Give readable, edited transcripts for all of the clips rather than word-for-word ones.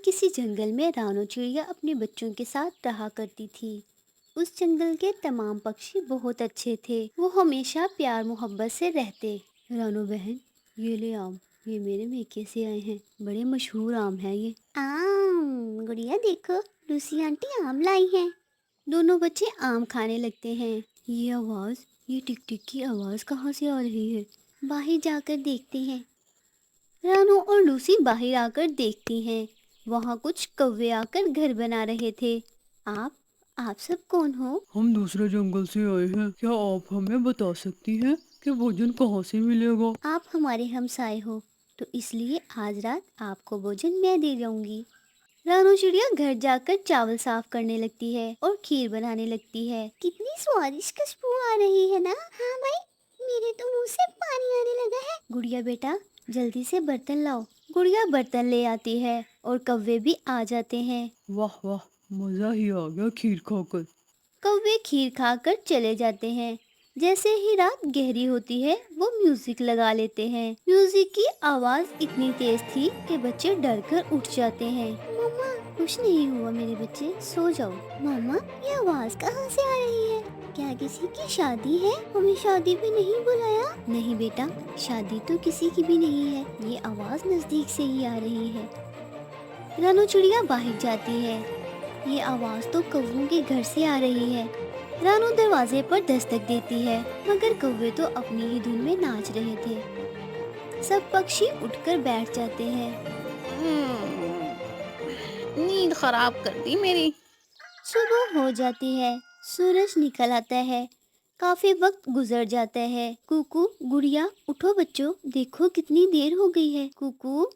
किसी जंगल में रानो चिड़िया अपने बच्चों के साथ रहा करती थी। उस जंगल के तमाम पक्षी बहुत अच्छे थे। वो हमेशा प्यार मोहब्बत से रहते। रानो बहन, ये ले आम। ये मेरे मेके से आए हैं। बड़े मशहूर आम हैं ये। आम गुड़िया देखो, लूसी आंटी आम लाई हैं। दोनों बच्चे आम खाने लगते हैं। ये आवाज, ये टिक टिक की आवाज कहाँ से आ रही है? बाहर जाकर देखते हैं। रानू और लूसी बाहर आकर देखती हैं। वहाँ कुछ कौवे आकर घर बना रहे थे। आप सब कौन हो? हम दूसरे जंगल से आए हैं। क्या आप हमें बता सकती हैं कि भोजन कहाँ से मिलेगा? आप हमारे हमसाए हो, तो इसलिए आज रात आपको भोजन मैं दे जाऊंगी। रानू चिड़िया घर जाकर चावल साफ करने लगती है और खीर बनाने लगती है। कितनी स्वादिष्ट खुशबू आ रही है ना? हाँ भाई, मेरे तो मुंह से पानी आने लगा है। गुड़िया बेटा, जल्दी से बर्तन लाओ। गुड़िया बर्तन ले आती है और कौवे भी आ जाते हैं। वाह वाह, मजा ही आ गया खीर खाकर। कौवे खीर खाकर चले जाते हैं। जैसे ही रात गहरी होती है वो म्यूजिक लगा लेते हैं। म्यूजिक की आवाज इतनी तेज थी कि बच्चे डरकर उठ जाते हैं। मम्मा, कुछ नहीं हुआ मेरे बच्चे, सो जाओ। मम्मा, ये आवाज कहाँ से आ रही है? क्या किसी की शादी है? हमें शादी पे नहीं बुलाया। नहीं बेटा, शादी तो किसी की भी नहीं है। ये आवाज नजदीक से ही आ रही है। रानू चिड़िया बाहर जाती है। ये आवाज तो कौवों के घर से आ रही है। रानू दरवाजे पर दस्तक देती है, मगर कौवे तो अपनी ही धुन में नाच रहे थे। सब पक्षी उठकर बैठ जाते हैं। नींद खराब कर दी मेरी। सुबह हो जाती है, सूरज निकल आता है। काफी वक्त गुजर जाता है। कुकू, गुड़िया, उठो बच्चों, देखो कितनी देर हो गई है। कुकू,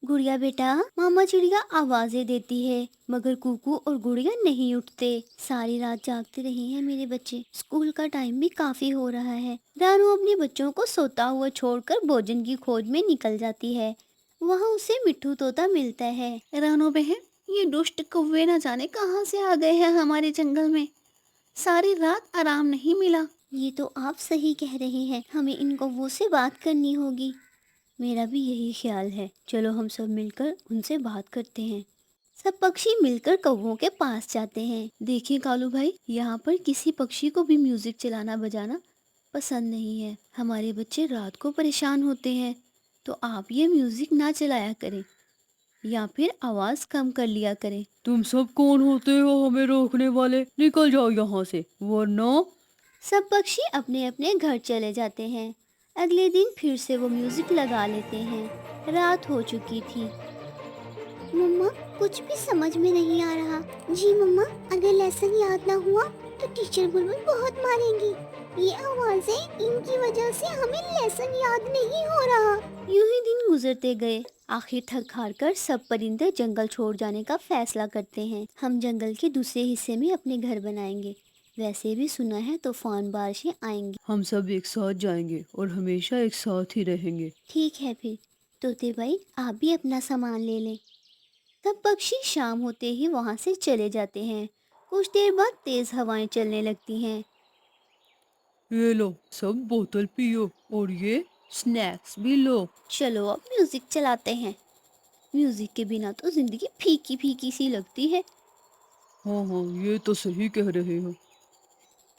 गुड़िया बेटा, मामा चिड़िया आवाजें देती है, मगर कुकू और गुड़िया नहीं उठते। सारी रात जागते रहे हैं मेरे बच्चे। स्कूल का टाइम भी काफी हो रहा है। रानू अपने बच्चों को सोता हुआ छोड़कर भोजन की खोज में निकल जाती है। वहाँ उसे मिट्ठू तोता मिलता है। रानो बहन, ये दुष्ट कौवे न जाने कहाँ से आ गए हैं हमारे जंगल में। सारी रात आराम नहीं मिला। ये तो आप सही कह रहे हैं, हमें इन कौवों से बात करनी होगी। मेरा भी यही ख्याल है। चलो हम सब मिलकर उनसे बात करते हैं। सब पक्षी मिलकर कौवों के पास जाते हैं। देखिए कालू भाई, यहाँ पर किसी पक्षी को भी म्यूजिक चलाना बजाना पसंद नहीं है। हमारे बच्चे रात को परेशान होते हैं, तो आप ये म्यूजिक ना चलाया करें या फिर आवाज कम कर लिया करें। तुम सब कौन होते हो हमें रोकने वाले? निकल जाओ यहाँ से, वरना। सब पक्षी अपने अपने घर चले जाते हैं। अगले दिन फिर से वो म्यूजिक लगा लेते हैं। रात हो चुकी थी। मम्मा, कुछ भी समझ में नहीं आ रहा। जी मम्मा, अगर लेसन याद ना हुआ तो टीचर बुलबुल बहुत मारेंगी। ये आवाजें, इनकी वजह से हमें लेसन याद नहीं हो रहा। यूं ही दिन गुजरते गए। आखिर थक हार कर सब परिंदे जंगल छोड़ जाने का फैसला करते हैं। हम जंगल के दूसरे हिस्से में अपने घर बनाएंगे। वैसे भी सुना है तूफान बारिशें आएंगी। हम सब एक साथ जाएंगे और हमेशा एक साथ ही रहेंगे। ठीक है फिर। तोते भाई, आप भी अपना सामान ले लें। सब पक्षी शाम होते ही वहां से चले जाते हैं। कुछ देर बाद तेज हवाएं चलने लगती हैं। ये लो, सब बोतल पियो और ये स्नैक्स भी लो। चलो अब म्यूजिक चलाते हैं। म्यूजिक के बिना तो जिंदगी फीकी फीकी सी लगती है। हाँ हाँ, ये तो सही कह रहे हो।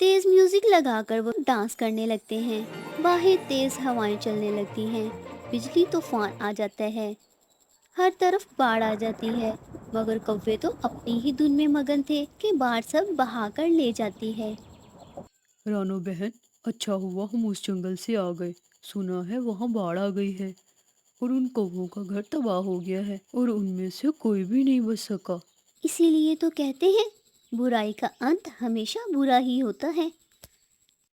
तेज म्यूजिक लगाकर वो डांस करने लगते हैं। बाहर तेज हवाएं चलने लगती हैं। बिजली तूफान आ जाता है। हर तरफ बाढ़ आ जाती है, मगर कौवे तो अपनी ही धुन में मगन थे कि बाढ़ सब बहाकर ले जाती है। रानो बहन, अच्छा हुआ हम उस जंगल से आ गए। सुना है वहाँ बाढ़ आ गई है और उन कौवों का घर तबाह हो गया है और उनमें से कोई भी नहीं बच सका। इसीलिए तो कहते हैं, बुराई का अंत हमेशा बुरा ही होता है।